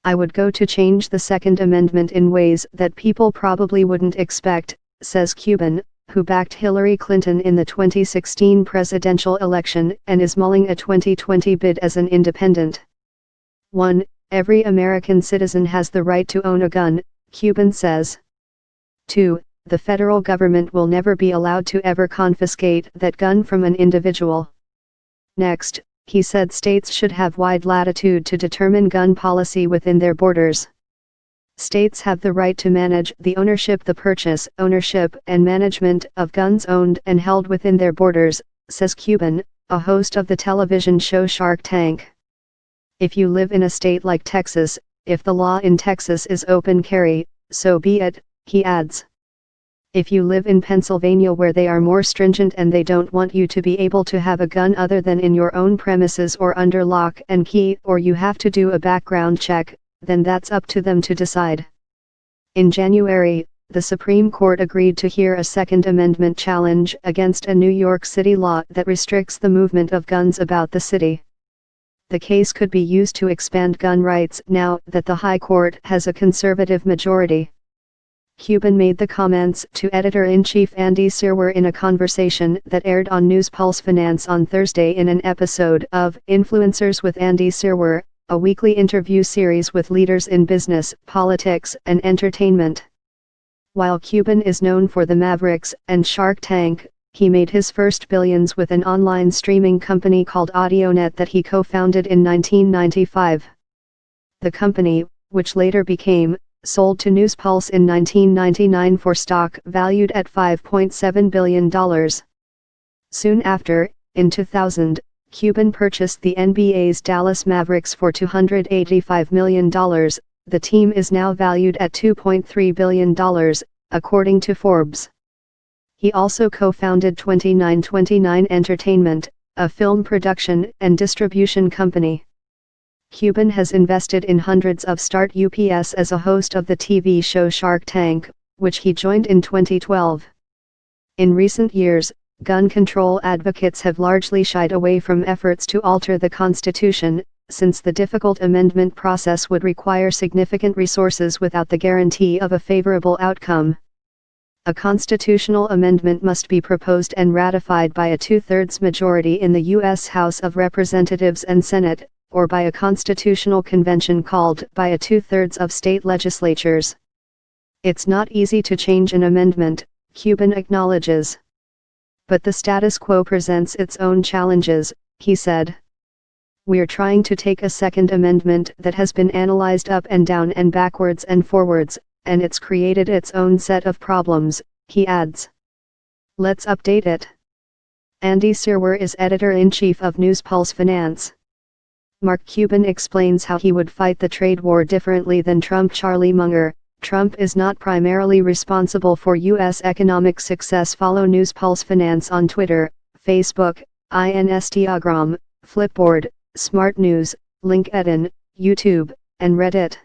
I would go to change the Second Amendment in ways that people probably wouldn't expect, says Cuban, who backed Hillary Clinton in the 2016 presidential election and is mulling a 2020 bid as an independent. 1. Every American citizen has the right to own a gun, Cuban says. 2. The federal government will never be allowed to ever confiscate that gun from an individual. Next, he said states should have wide latitude to determine gun policy within their borders. States have the right to manage the ownership, ownership and management of guns owned and held within their borders, says Cuban, a host of the television show Shark Tank. If you live in a state like Texas, if the law in Texas is open carry, so be it, he adds. If you live in Pennsylvania where they are more stringent and they don't want you to be able to have a gun other than in your own premises or under lock and key, or you have to do a background check, then that's up to them to decide. In January, the Supreme Court agreed to hear a Second Amendment challenge against a New York City law that restricts the movement of guns about the city. The case could be used to expand gun rights now that the High Court has a conservative majority. Cuban made the comments to editor-in-chief Andy Serwer in a conversation that aired on News Pulse Finance on Thursday in an episode of Influencers with Andy Serwer, a weekly interview series with leaders in business, politics, and entertainment. While Cuban is known for the Mavericks and Shark Tank, he made his first billions with an online streaming company called AudioNet that he co-founded in 1995. The company, which later became, sold to News Pulse in 1999 for stock valued at $5.7 billion. Soon after, in 2000, Cuban purchased the NBA's Dallas Mavericks for $285 million. The team is now valued at $2.3 billion, according to Forbes. He also co-founded 2929 Entertainment, a film production and distribution company. Cuban has invested in hundreds of startups as a host of the TV show Shark Tank, which he joined in 2012. In recent years, gun control advocates have largely shied away from efforts to alter the Constitution, since the difficult amendment process would require significant resources without the guarantee of a favorable outcome. A constitutional amendment must be proposed and ratified by a two-thirds majority in the U.S. House of Representatives and Senate, or by a constitutional convention called by a two-thirds of state legislatures. It's not easy to change an amendment, Cuban acknowledges. But the status quo presents its own challenges, he said. We're trying to take a Second Amendment that has been analyzed up and down and backwards and forwards, and it's created its own set of problems, he adds. Let's update it. Andy Serwer is editor-in-chief of News Pulse Finance. Mark Cuban explains how he would fight the trade war differently than Trump. Charlie Munger, Trump is not primarily responsible for U.S. economic success. Follow News Pulse Finance on Twitter, Facebook, Instagram, Flipboard, Smart News, LinkedIn, YouTube, and Reddit.